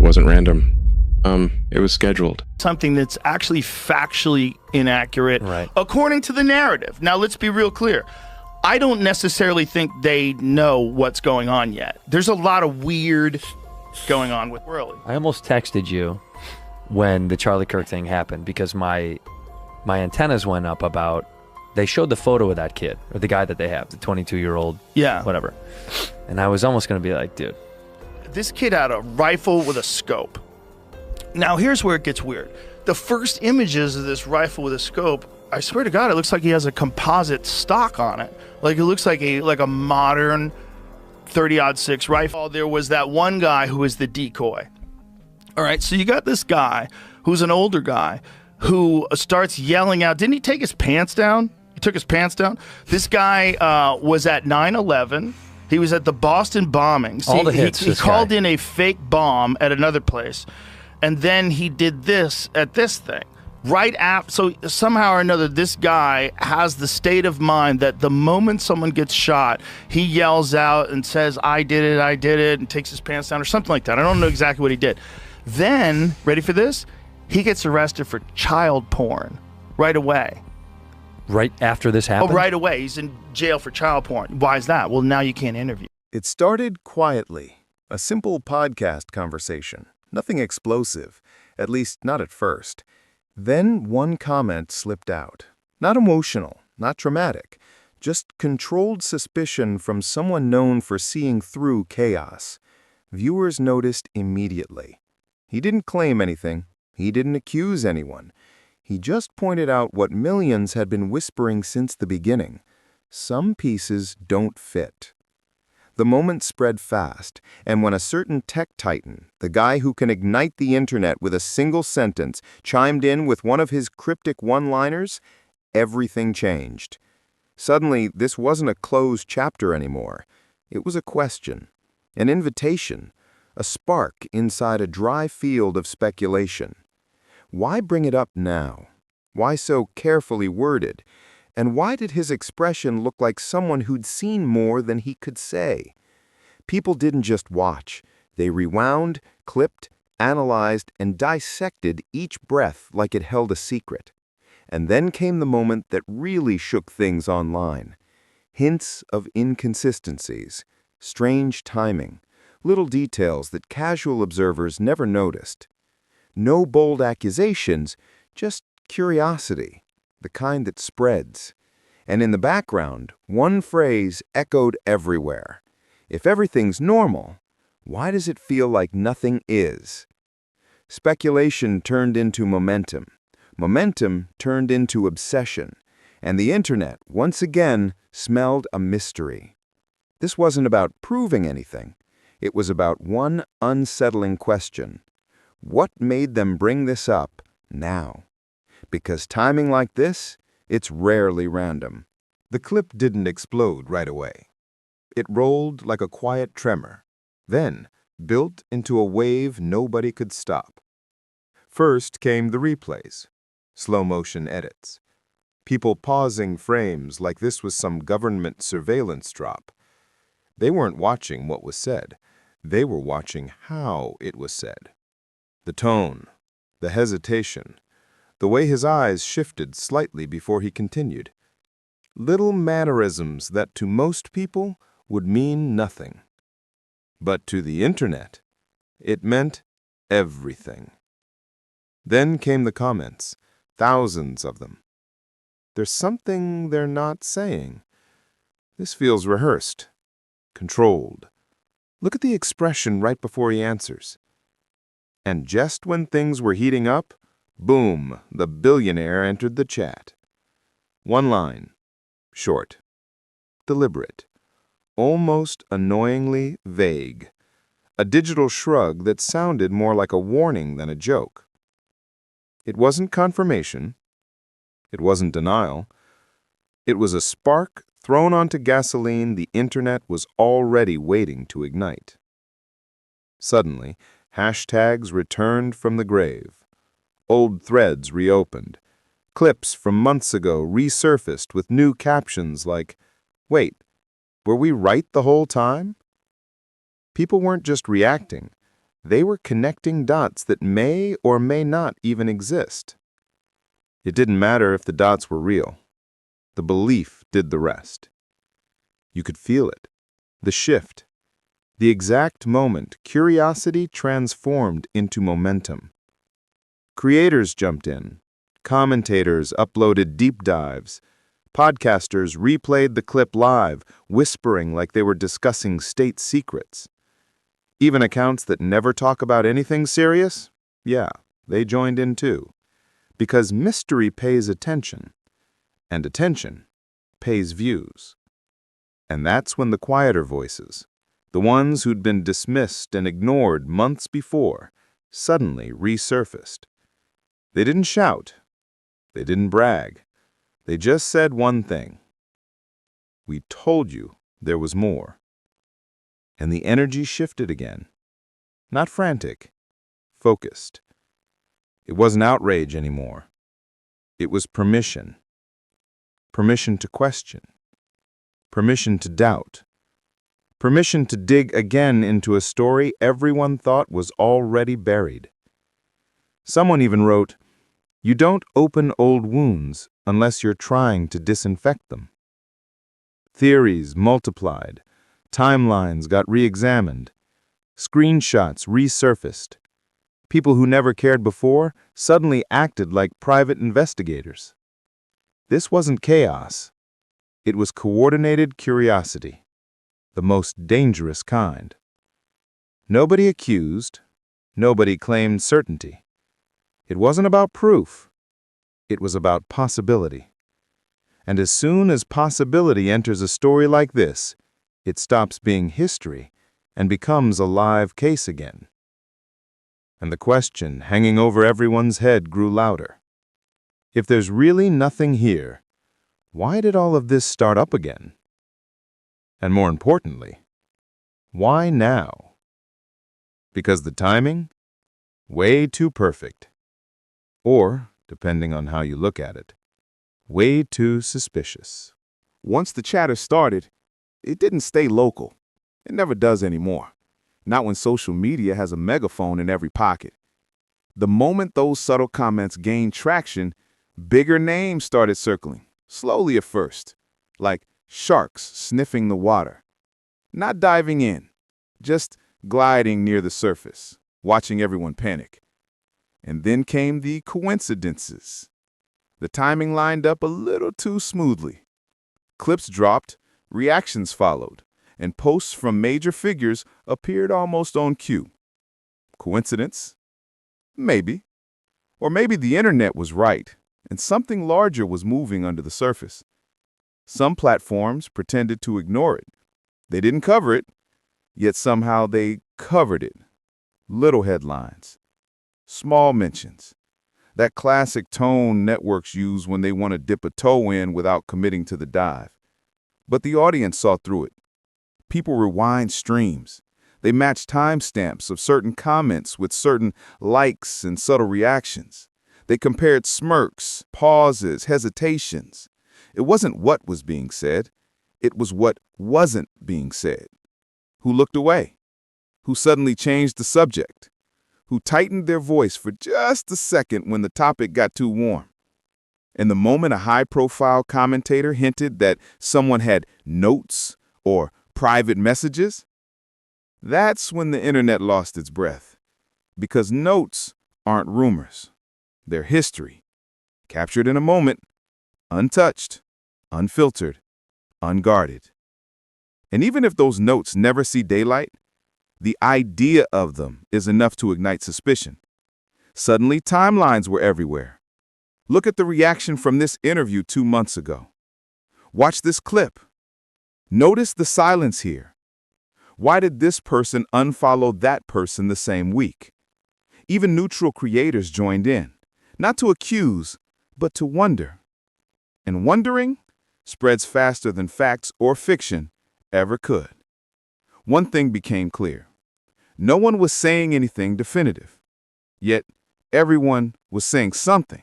wasn't random. It was scheduled. Something that's actually factually inaccurate, right, according to the narrative. Now, let's be real clear. I don't necessarily think they know what's going on yet. There's a lot of weird going on with Whirly. I almost texted you when the Charlie Kirk thing happened because my antennas went up about, they showed the photo of that kid, or the guy that they have, the 22-year-old, yeah, whatever. And I was almost going to be like, dude. This kid had a rifle with a scope. Now, here's where it gets weird. The first images of this rifle with a scope, I swear to God, it looks like he has a composite stock on it. Like, it looks like a modern 30-06 rifle. There was that one guy who was the decoy. All right, so you got this guy who's an older guy who starts yelling out. Didn't he take his pants down? He took his pants down. This guy was at 9/11. He was at the Boston bombings. All the hits. He called in a fake bomb at another place. And then he did this at this thing. Right after, so somehow or another, this guy has the state of mind that the moment someone gets shot, he yells out and says, I did it, and takes his pants down or something like that. I don't know exactly what he did. Then, ready for this? He gets arrested for child porn right away. Right after this happened? Oh, right away. He's in jail for child porn. Why is that? Well, now you can't interview. It started quietly, a simple podcast conversation. Nothing explosive, at least not at first. Then one comment slipped out. Not emotional, not dramatic, just controlled suspicion from someone known for seeing through chaos. Viewers noticed immediately. He didn't claim anything. He didn't accuse anyone. He just pointed out what millions had been whispering since the beginning. Some pieces don't fit. The moment spread fast, and when a certain tech titan, the guy who can ignite the internet with a single sentence, chimed in with one of his cryptic one-liners, everything changed. Suddenly, this wasn't a closed chapter anymore. It was a question, an invitation, a spark inside a dry field of speculation. Why bring it up now? Why so carefully worded? And why did his expression look like someone who'd seen more than he could say? People didn't just watch. They rewound, clipped, analyzed, and dissected each breath like it held a secret. And then came the moment that really shook things online. Hints of inconsistencies, strange timing, little details that casual observers never noticed. No bold accusations, just curiosity, the kind that spreads. And in the background, one phrase echoed everywhere. If everything's normal, why does it feel like nothing is? Speculation turned into momentum. Momentum turned into obsession. And the internet, once again, smelled a mystery. This wasn't about proving anything. It was about one unsettling question. What made them bring this up now? Because timing like this, it's rarely random. The clip didn't explode right away. It rolled like a quiet tremor, then built into a wave nobody could stop. First came the replays, slow-motion edits, people pausing frames like this was some government surveillance drop. They weren't watching what was said. They were watching how it was said. The tone, the hesitation, the way his eyes shifted slightly before he continued. Little mannerisms that to most people would mean nothing. But to the internet, it meant everything. Then came the comments, thousands of them. There's something they're not saying. This feels rehearsed, controlled. Look at the expression right before he answers. And just when things were heating up, boom, the billionaire entered the chat. One line, short, deliberate, almost annoyingly vague. A digital shrug that sounded more like a warning than a joke. It wasn't confirmation. It wasn't denial. It was a spark thrown onto gasoline the internet was already waiting to ignite. Suddenly, hashtags returned from the grave. Old threads reopened. Clips from months ago resurfaced with new captions like, "Wait, were we right the whole time?" People weren't just reacting. They were connecting dots that may or may not even exist. It didn't matter if the dots were real. The belief did the rest. You could feel it, the shift, the exact moment curiosity transformed into momentum. Creators jumped in. Commentators uploaded deep dives. Podcasters replayed the clip live, whispering like they were discussing state secrets. Even accounts that never talk about anything serious? Yeah, they joined in too. Because mystery pays attention, and attention pays views. And that's when the quieter voices, the ones who'd been dismissed and ignored months before, suddenly resurfaced. They didn't shout. They didn't brag. They just said one thing. We told you there was more. And the energy shifted again. Not frantic, focused. It wasn't outrage anymore. It was permission. Permission to question. Permission to doubt. Permission to dig again into a story everyone thought was already buried. Someone even wrote, "You don't open old wounds unless you're trying to disinfect them." Theories multiplied. Timelines got re-examined. Screenshots resurfaced. People who never cared before suddenly acted like private investigators. This wasn't chaos. It was coordinated curiosity, the most dangerous kind. Nobody accused. Nobody claimed certainty. It wasn't about proof. It was about possibility. And as soon as possibility enters a story like this, it stops being history and becomes a live case again. And the question hanging over everyone's head grew louder. If there's really nothing here, why did all of this start up again? And more importantly, why now? Because the timing? Way too perfect. Or, depending on how you look at it, way too suspicious. Once the chatter started, it didn't stay local. It never does anymore. Not when social media has a megaphone in every pocket. The moment those subtle comments gained traction, bigger names started circling, slowly at first, like sharks sniffing the water. Not diving in, just gliding near the surface, watching everyone panic. And then came the coincidences. The timing lined up a little too smoothly. Clips dropped, reactions followed, and posts from major figures appeared almost on cue. Coincidence? Maybe. Or maybe the internet was right, and something larger was moving under the surface. Some platforms pretended to ignore it. They didn't cover it, yet somehow they covered it. Little headlines. Small mentions. That classic tone networks use when they want to dip a toe in without committing to the dive. But the audience saw through it. People rewind streams. They match timestamps of certain comments with certain likes and subtle reactions. They compared smirks, pauses, hesitations. It wasn't what was being said. It was what wasn't being said. Who looked away? Who suddenly changed the subject? Who tightened their voice for just a second when the topic got too warm? And the moment a high-profile commentator hinted that someone had notes or private messages, that's when the internet lost its breath. Because notes aren't rumors. They're history, captured in a moment, untouched, unfiltered, unguarded. And even if those notes never see daylight, the idea of them is enough to ignite suspicion. Suddenly, timelines were everywhere. Look at the reaction from this interview 2 months ago. Watch this clip. Notice the silence here. Why did this person unfollow that person the same week? Even neutral creators joined in, not to accuse, but to wonder. And wondering spreads faster than facts or fiction ever could. One thing became clear. No one was saying anything definitive. Yet, everyone was saying something.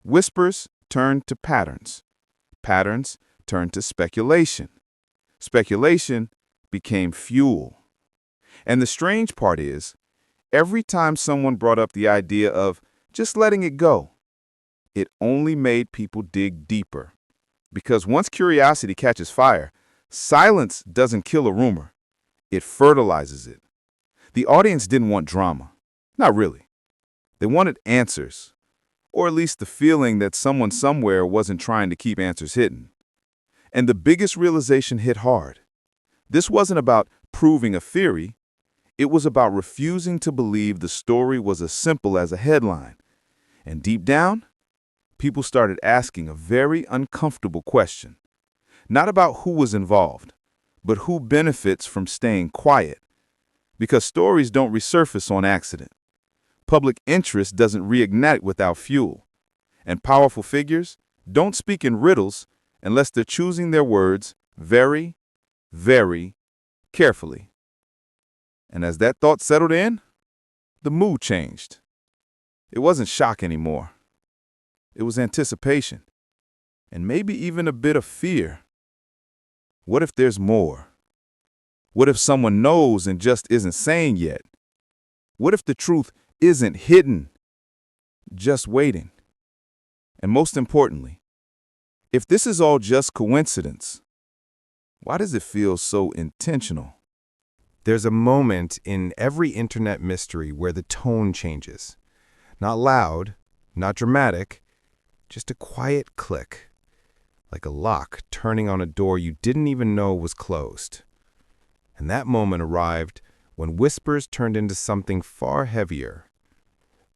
Whispers turned to patterns. Patterns turned to speculation. Speculation became fuel. And the strange part is, every time someone brought up the idea of just letting it go, it only made people dig deeper. Because once curiosity catches fire, silence doesn't kill a rumor. It fertilizes it. The audience didn't want drama. Not really. They wanted answers, or at least the feeling that someone somewhere wasn't trying to keep answers hidden. And the biggest realization hit hard. This wasn't about proving a theory. It was about refusing to believe the story was as simple as a headline. And deep down, people started asking a very uncomfortable question. Not about who was involved, but who benefits from staying quiet. Because stories don't resurface on accident. Public interest doesn't reignite without fuel. And powerful figures don't speak in riddles unless they're choosing their words very, very carefully. And as that thought settled in, the mood changed. It wasn't shock anymore. It was anticipation, and maybe even a bit of fear. What if there's more? What if someone knows and just isn't saying yet? What if the truth isn't hidden, just waiting? And most importantly, if this is all just coincidence, why does it feel so intentional? There's a moment in every internet mystery where the tone changes. Not loud, not dramatic, just a quiet click, like a lock turning on a door you didn't even know was closed. And that moment arrived when whispers turned into something far heavier.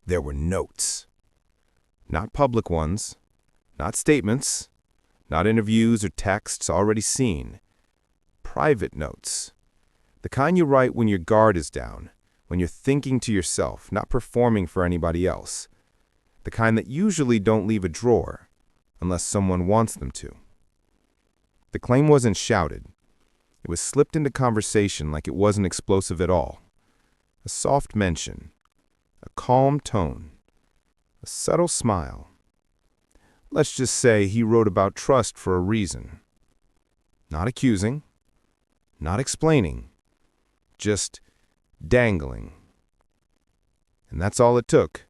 There were notes. Not public ones, not statements, not interviews or texts already seen. Private notes. The kind you write when your guard is down, when you're thinking to yourself, not performing for anybody else. The kind that usually don't leave a drawer, unless someone wants them to. The claim wasn't shouted. It was slipped into conversation like it wasn't explosive at all. A soft mention, a calm tone, a subtle smile. Let's just say he wrote about trust for a reason. Not accusing, not explaining, just dangling. And that's all it took.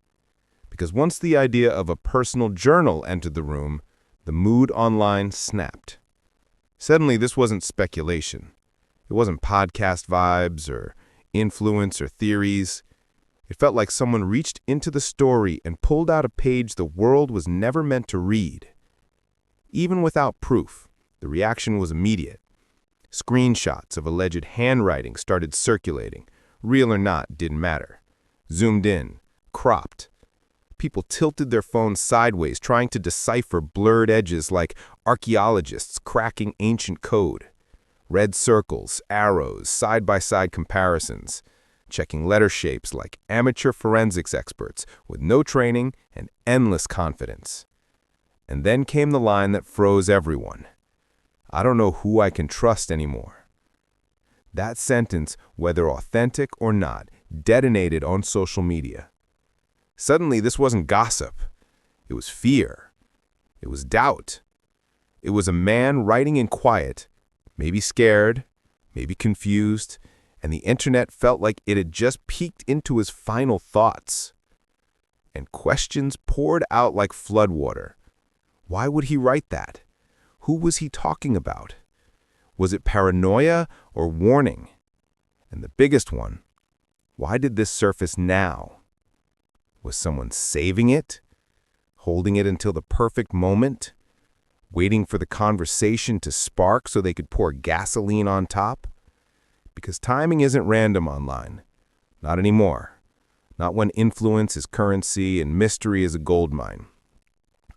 Because once the idea of a personal journal entered the room, the mood online snapped. Suddenly, this wasn't speculation. It wasn't podcast vibes or influence or theories. It felt like someone reached into the story and pulled out a page the world was never meant to read. Even without proof, the reaction was immediate. Screenshots of alleged handwriting started circulating. Real or not, didn't matter. Zoomed in, cropped. People tilted their phones sideways, trying to decipher blurred edges like archaeologists cracking ancient code. Red circles, arrows, side-by-side comparisons. Checking letter shapes like amateur forensics experts with no training and endless confidence. And then came the line that froze everyone. I don't know who I can trust anymore. That sentence, whether authentic or not, detonated on social media. Suddenly, this wasn't gossip. It was fear. It was doubt. It was a man writing in quiet, maybe scared, maybe confused, and the internet felt like it had just peeked into his final thoughts. And questions poured out like floodwater. Why would he write that? Who was he talking about? Was it paranoia or warning? And the biggest one, why did this surface now? Was someone saving it? Holding it until the perfect moment? Waiting for the conversation to spark so they could pour gasoline on top? Because timing isn't random online. Not anymore. Not when influence is currency and mystery is a gold mine.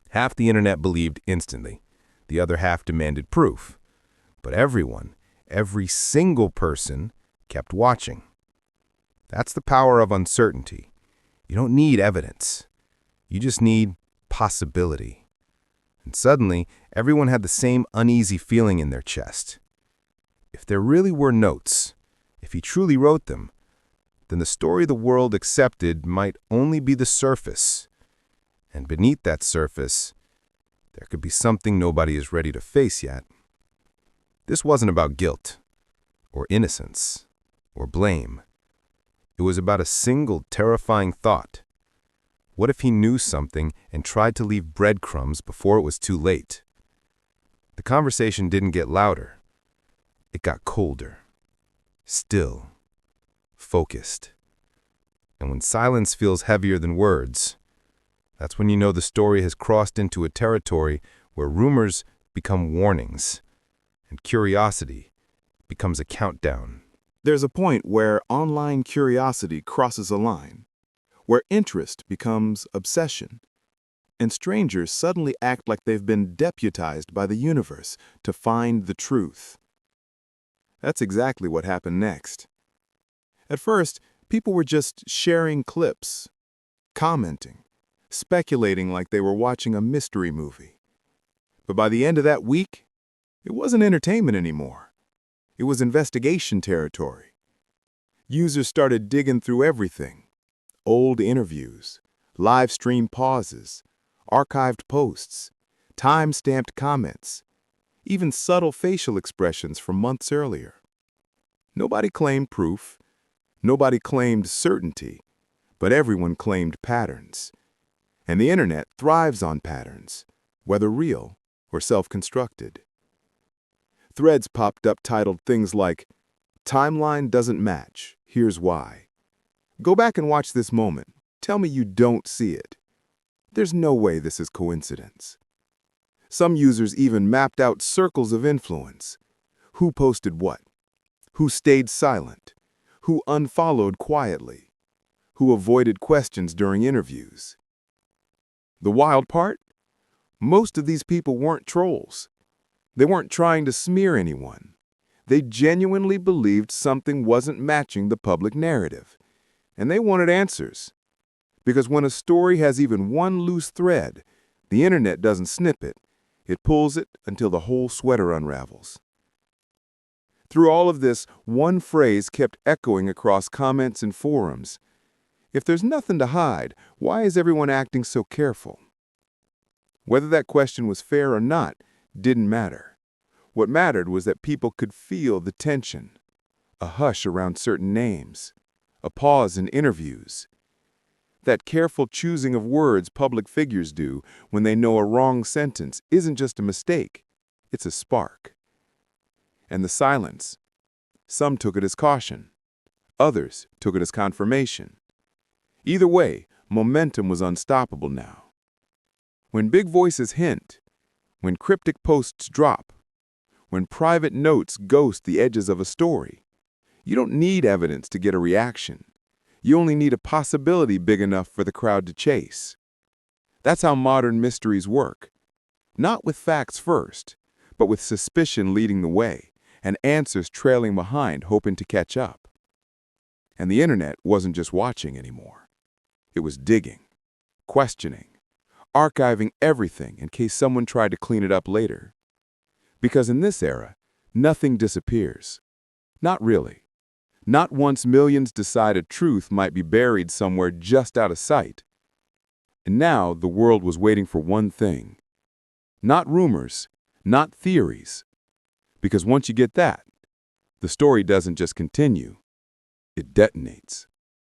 Half the internet believed instantly. The other half demanded proof. But everyone, every single person, kept watching. That's the power of uncertainty. You don't need evidence. You just need possibility. And suddenly, everyone had the same uneasy feeling in their chest. If there really were notes, if he truly wrote them, then the story the world accepted might only be the surface. And beneath that surface, there could be something nobody is ready to face yet. This wasn't about guilt, or innocence, or blame. It was about a single terrifying thought. What if he knew something and tried to leave breadcrumbs before it was too late? The conversation didn't get louder. It got colder, still, focused. And when silence feels heavier than words, that's when you know the story has crossed into a territory where rumors become warnings and curiosity becomes a countdown. There's a point where online curiosity crosses a line, where interest becomes obsession, and strangers suddenly act like they've been deputized by the universe to find the truth. That's exactly what happened next. At first, people were just sharing clips, commenting, speculating like they were watching a mystery movie. But by the end of that week, it wasn't entertainment anymore. It was investigation territory. Users started digging through everything: old interviews, live stream pauses, archived posts, time-stamped comments, even subtle facial expressions from months earlier. Nobody claimed proof, nobody claimed certainty, but everyone claimed patterns. And the internet thrives on patterns, whether real or self-constructed. Threads popped up titled things like, "Timeline doesn't match, here's why. Go back and watch this moment. Tell me you don't see it. There's no way this is coincidence." Some users even mapped out circles of influence. Who posted what? Who stayed silent? Who unfollowed quietly? Who avoided questions during interviews? The wild part? Most of these people weren't trolls. They weren't trying to smear anyone. They genuinely believed something wasn't matching the public narrative, and they wanted answers. Because when a story has even one loose thread, the internet doesn't snip it. It pulls it until the whole sweater unravels. Through all of this, one phrase kept echoing across comments and forums. If there's nothing to hide, why is everyone acting so careful? Whether that question was fair or not didn't matter. What mattered was that people could feel the tension, a hush around certain names, a pause in interviews. That careful choosing of words public figures do when they know a wrong sentence isn't just a mistake, it's a spark. And the silence, some took it as caution, others took it as confirmation. Either way, momentum was unstoppable now. When big voices hint, when cryptic posts drop, when private notes ghost the edges of a story, you don't need evidence to get a reaction. You only need a possibility big enough for the crowd to chase. That's how modern mysteries work. Not with facts first, but with suspicion leading the way, and answers trailing behind hoping to catch up. And the internet wasn't just watching anymore. It was digging, questioning, archiving everything in case someone tried to clean it up later. Because in this era, nothing disappears. Not really. Not once millions decided truth might be buried somewhere just out of sight. And now the world was waiting for one thing. Not rumors, not theories. Because once you get that, the story doesn't just continue, it detonates.